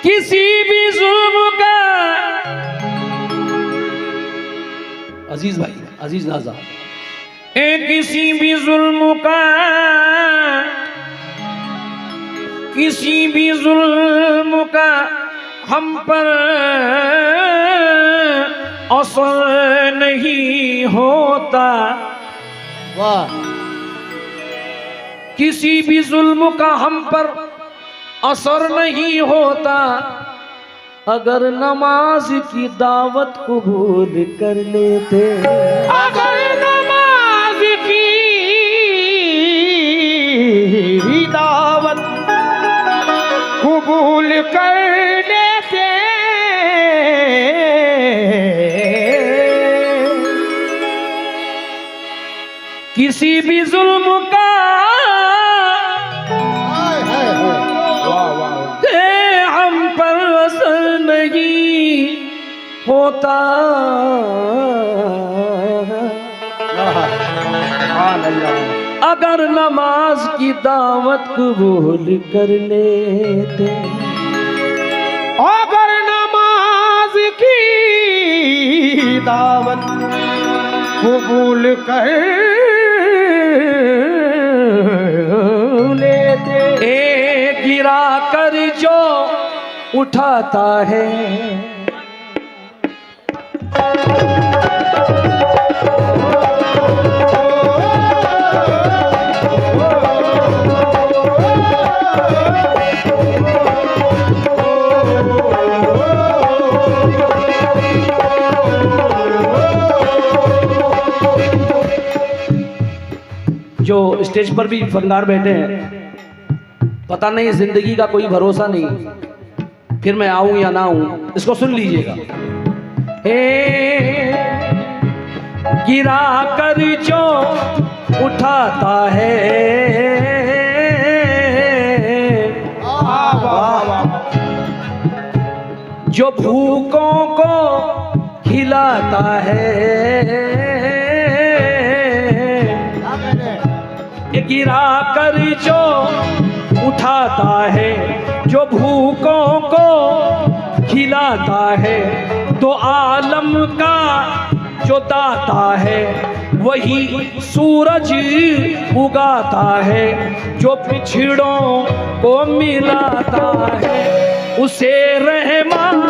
किसी भी जुल्म का अजीज भाई, अजीज नाजा, किसी भी जुल्म का, किसी भी जुल्म का हम पर असर नहीं होता। वाह। किसी भी जुल्म का हम पर असर नहीं होता अगर नमाज की दावत कबूल कर लेते। अगर नमाज की दावत कबूल कर लेते, किसी भी जुल्म का हम पर असर नहीं होता अगर नमाज की दावत कबूल कर लेते। अगर नमाज की दावत कबूल कर लेते। एक गिरा कर जो उठाता है, जो स्टेज पर भी फनकार बैठे हैं, पता नहीं जिंदगी का कोई भरोसा नहीं, फिर मैं आऊं या ना आऊं, इसको सुन लीजिएगा। गिरा कर जो उठाता है, जो भूखों को खिलाता है, गिरा कर जो उठाता है, जो भूखों को खिलाता है, तो आलम का जो दाता है वही सूरज उगाता है, जो पिछड़ों को मिलाता है उसे रहमान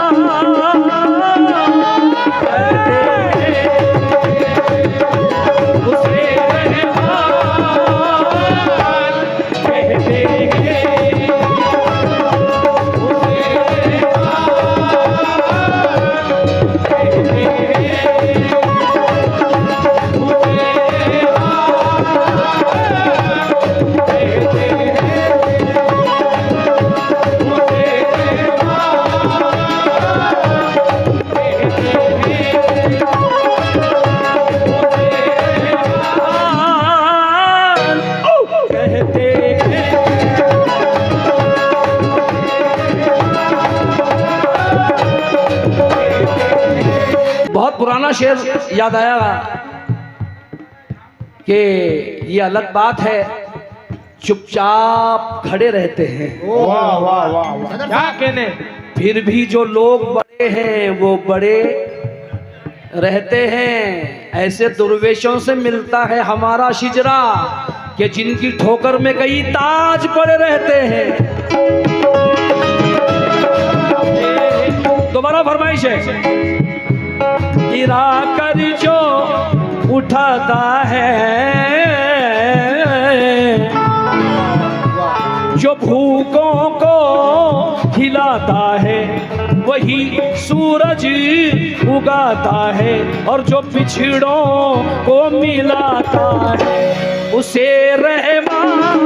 पुराना शेर याद आया कि ये अलग बात है चुपचाप खड़े रहते हैं। वाह वाह वाह, क्या कहने। फिर भी जो लोग बड़े हैं वो बड़े रहते हैं। ऐसे दुर्वेशों से मिलता है हमारा शिजरा कि जिनकी ठोकर में कई ताज पड़े रहते हैं। दोबारा फरमाइश है। गिरा कर जो उठाता है, जो भूखों को खिलाता है वही सूरज उगाता है, और जो पिछड़ों को मिलाता है उसे रहमान।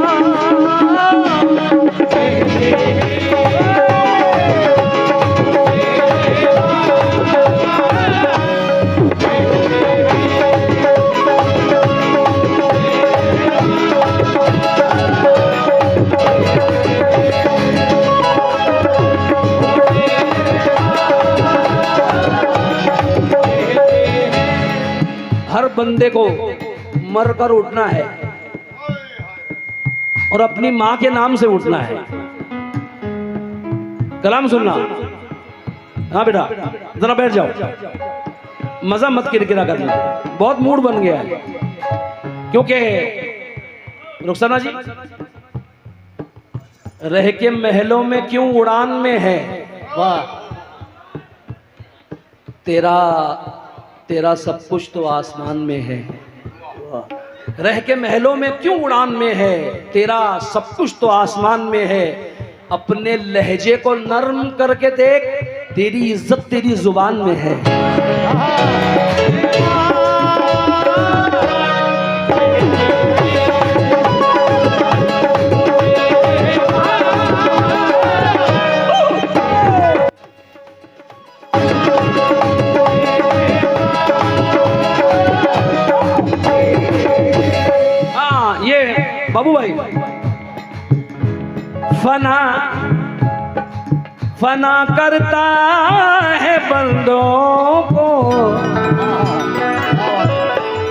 हर बंदे को मरकर उठना है और अपनी माँ के नाम से उठना है। कलाम सुनना। हाँ बेटा जरा बैठ जाओ, मजा मत किरकिरा करना, बहुत मूड बन गया है। क्योंकि रुखसाना जी, रह के महलों में क्यों उड़ान में है, वाह तेरा तेरा सब कुछ तो आसमान में है। रह के महलों में क्यों उड़ान में है, तेरा सब कुछ तो आसमान में है। अपने लहजे को नर्म करके देख, तेरी इज्जत तेरी जुबान में है। हाँ ये बाबू भाई, फना फना करता है बंदों को,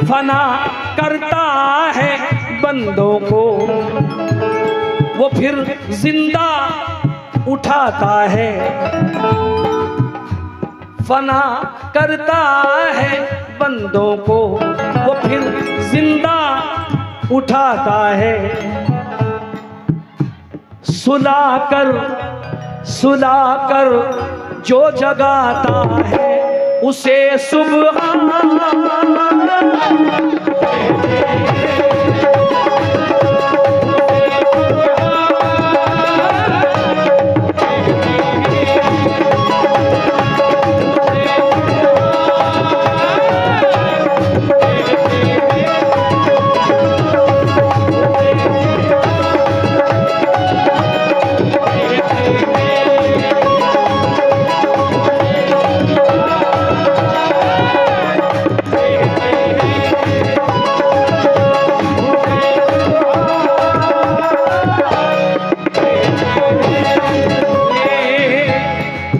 फना करता है बंदों को, वो फिर जिंदा उठाता है। फना करता है बंदों को, वो फिर जिंदा उठाता है। सुलाकर जो जगाता है, उसे सुबह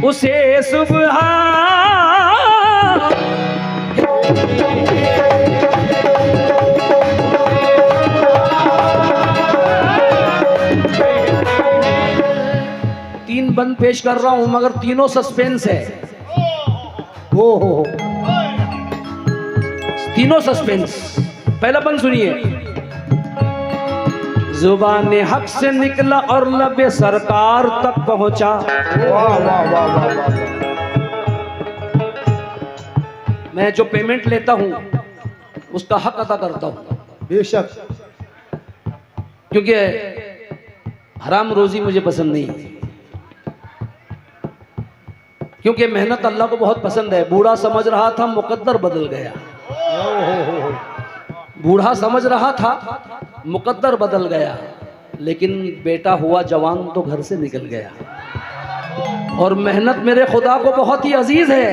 उसे सुबह 3 बंद पेश कर रहा हूं, मगर तीनों सस्पेंस है। हो तीनों सस्पेंस। पहला बंद सुनिए। जुबान हक से निकला और लबे सरकार तक पहुंचा। वाह वाह वाह वाह वाह। मैं जो पेमेंट लेता हूं उसका हक अदा करता हूं, बेशक, क्योंकि हराम रोजी मुझे पसंद नहीं, क्योंकि मेहनत अल्लाह को बहुत पसंद है। बूढ़ा समझ रहा था, मुकद्दर बदल गया। बूढ़ा समझ रहा था, मुकद्दर बदल गया, लेकिन बेटा हुआ जवान तो घर से निकल गया। और मेहनत मेरे खुदा को बहुत ही अजीज है,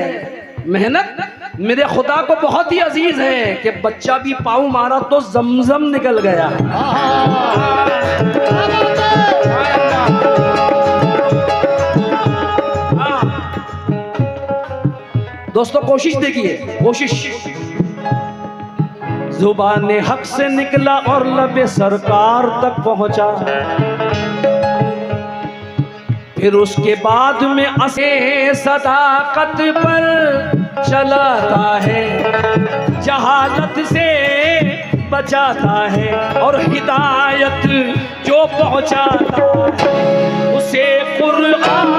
मेहनत मेरे खुदा को बहुत ही अजीज है कि बच्चा भी पाँव मारा तो जमजम निकल गया। दोस्तों कोशिश देखिए, कोशिश। जुबान हक से निकला और लबे सरकार तक पहुंचा। फिर उसके बाद में असे सदाकत पर चलाता है, जहालत से बचाता है, और हिदायत जो पहुंचाता है उसे कुरान।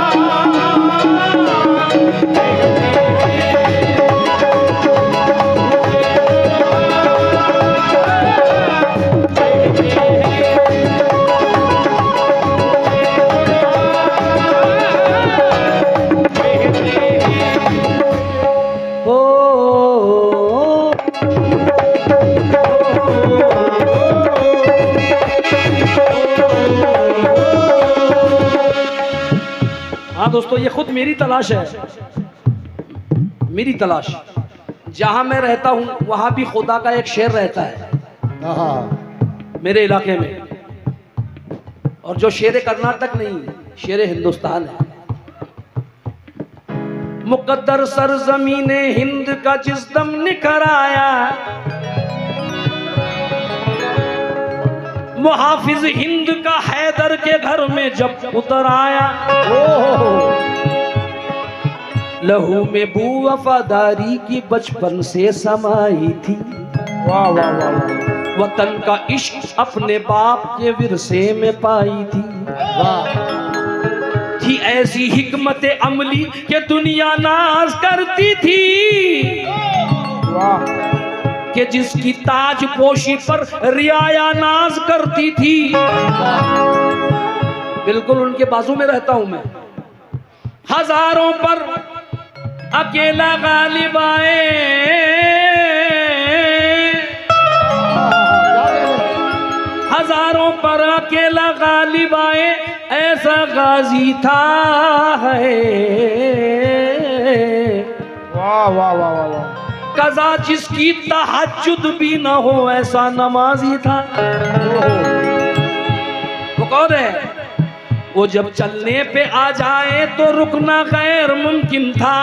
हाँ दोस्तों, ये खुद मेरी तलाश है, मेरी तलाश। जहां मैं रहता हूं वहां भी खुदा का एक शेर रहता है मेरे इलाके में, और जो शेर कर्नाटक नहीं, शेर हिंदुस्तान है। मुकद्दर सरजमीने हिंद का जिस दम निखर आया, मुहाफिज हिंद हिंद का हैदर के घर में जब उतर आया, ओहो लहू में बू वफादारी की बचपन से समाई थी। वाह वाह वाह वाह वतन का इश्क अपने बाप के विरसे में पाई थी। वाह थी ऐसी हिकमत अमली के दुनिया नाज करती थी, वाह कि जिसकी ताज पोशी पर रियाया नाज करती थी। बिल्कुल उनके बाजू में रहता हूं मैं। हजारों पर अकेला गालिब आए, हजारों पर अकेला गालिब आए, ऐसा गाजी था है। वाह वाह वाह वाह वाह कज़ा जिसकी तहज्जुद भी न हो, ऐसा नमाजी था। वो कौन है? वो जब चलने पे आ जाए तो रुकना गैर मुमकिन था,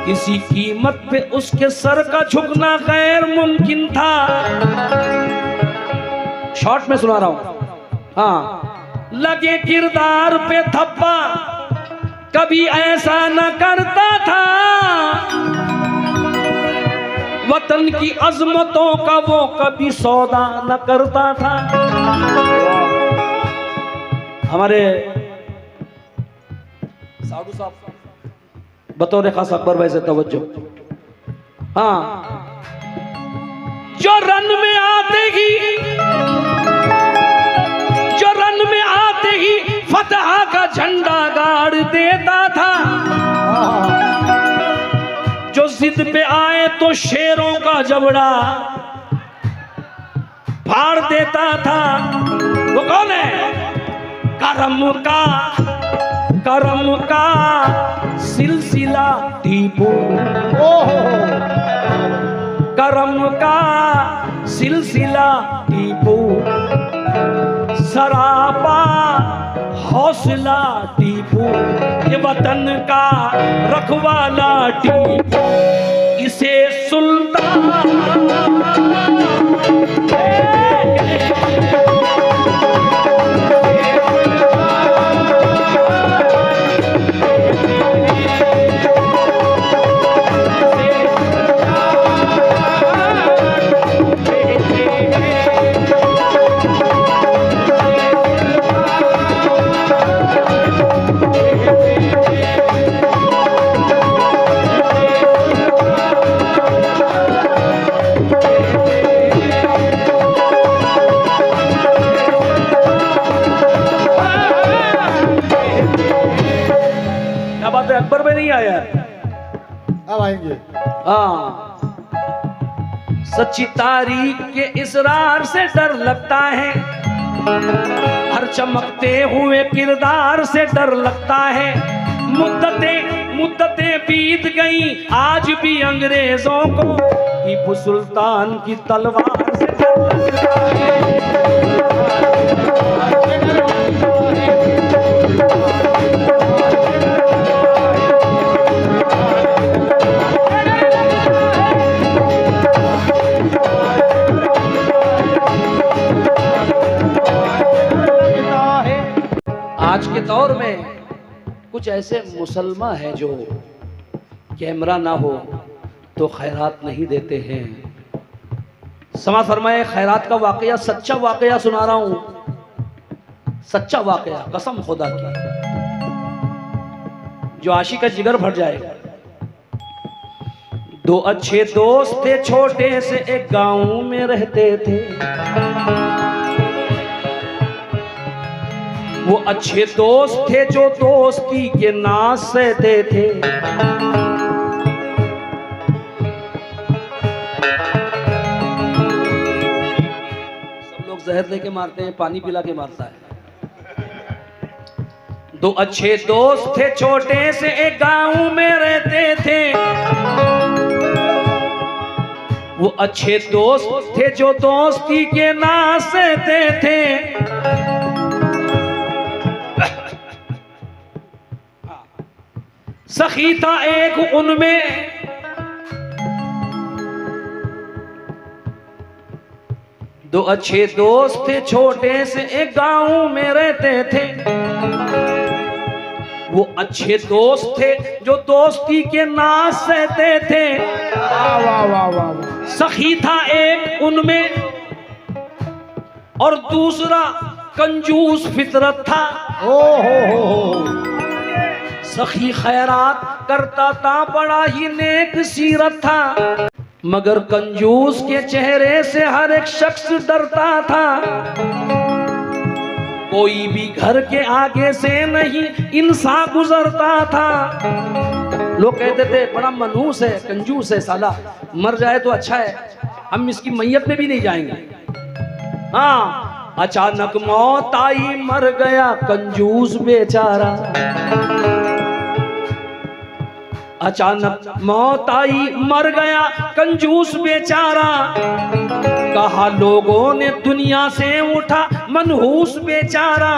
किसी कीमत पे उसके सर का झुकना गैर मुमकिन था। शॉर्ट में सुना रहा हूं। हाँ, लगे किरदार पे थप्पा कभी ऐसा न करता था, वतन की अजमतों का वो कभी सौदा न करता था। हमारे साधु साहब बतौर खास अकबर भाई से तवज्जो। हाँ, जो रन में आते ही, जो रन में आते ही फतह का झंडा गाड़ देता था, जो जिद पे आए तो शेरों का जबड़ा फाड़ देता था। वो कौन है? करम का सिलसिला दीपो, करम का सिलसिला दीपो, सरापा हौसला टीपू, ये वतन का रखवाला टीपू, इसे सुल्तान। अकबर में नहीं आया, अब आएंगे। हाँ, सच्ची तारीख के इसरार से डर लगता है, हर चमकते हुए किरदार से डर लगता है। मुद्दतें बीत गई, आज भी अंग्रेजों को टीपू सुल्तान की तलवार से डर लगता है। आज के दौर में कुछ ऐसे मुसलमान हैं जो कैमरा ना हो तो खैरात नहीं देते हैं। समा फरमाए, खैरात का वाकया सच्चा वाकया सुना रहा हूं, सच्चा वाकया, कसम खुदा की, जो आशिक का जिगर भर जाएगा। दो अच्छे दोस्त थे, छोटे से एक गांव में रहते थे। वो अच्छे दोस्त थे जो दोस्ती के नाज सहते थे। सब लोग जहर देके मारते हैं, पानी पिला के मारता है। दो अच्छे दोस्त थे, छोटे से एक गांव में रहते थे। वो अच्छे दोस्त थे जो दोस्ती के नाज सहते थे। सखी था एक उनमें, दो अच्छे दोस्त थे, छोटे से एक गांव में रहते थे। वो अच्छे दोस्त थे जो दोस्ती के नाज सहते थे। वाह वाह वाह वाह वाह। सखी था एक उनमें और दूसरा कंजूस फितरत था। ओ हो। सखी खैरात करता था, बड़ा ही नेक सीरत था, मगर कंजूस के चेहरे से हर एक शख्स डरता था। कोई भी घर के आगे से नहीं इंसान गुजरता था। लोग कहते थे बड़ा मनहूस है, कंजूस है, साला मर जाए तो अच्छा है, हम इसकी मैयत में भी नहीं जाएंगे। हाँ, अचानक मौत आई, मर गया कंजूस बेचारा। अचानक मौत आई, मर गया कंजूस बेचारा। कहा लोगों ने दुनिया से उठा मनहूस बेचारा।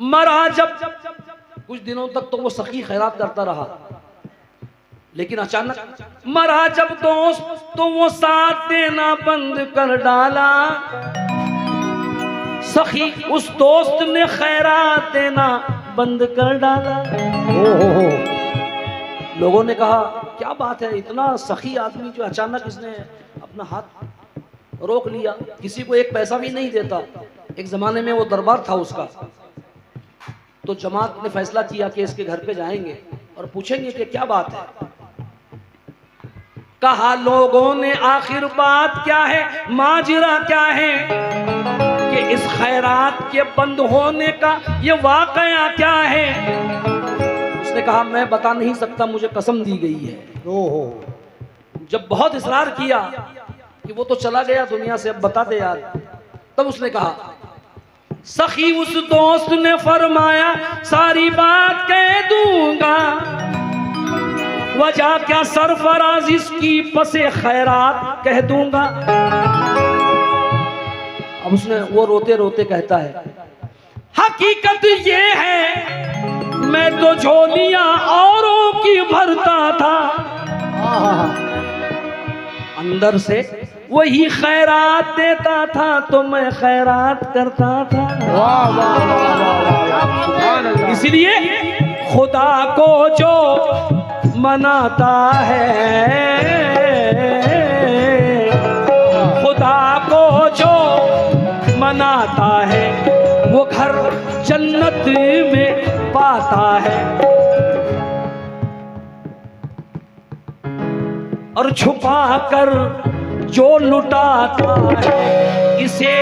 मरा जब, कुछ दिनों तक तो वो सखी खैरात करता रहा, लेकिन अचानक मरा जब दोस्त तो वो साथ देना बंद कर डाला। सखी उस दोस्त ने खैरात देना बंद कर डाला। हो। लोगों ने कहा क्या बात है, इतना सखी आदमी जो अचानक इसने अपना हाथ रोक लिया, किसी को एक पैसा भी नहीं देता। एक जमाने में वो दरबार था उसका, तो जमात ने फैसला किया कि इसके घर पे जाएंगे और पूछेंगे कि क्या बात है। कहा लोगों ने आखिर बात क्या है, माजरा क्या है, कि इस खैरात के बंद होने का ये वाकया क्या है। उसने कहा मैं बता नहीं सकता, मुझे कसम दी गई है। ओहो। जब बहुत इसरार किया कि वो तो चला गया दुनिया से, अब बता दे यार, तब उसने कहा, सखी उस दोस्त ने फरमाया सारी बात कह दूंगा, वजह क्या सरफराज इसकी पसे खैरात कह दूंगा। अब उसने, वो रोते रोते कहता है, हकीकत ये है मैं तो झोलियां औरों की भरता था, अंदर से वही खैरात देता था तो मैं खैरात करता था। वाह वाह वाह। इसलिए खुदा को जो मनाता है, खुदा को जो मनाता है वो घर जन्नत में पाता है। और छुपा कर जो लुटाता है इसे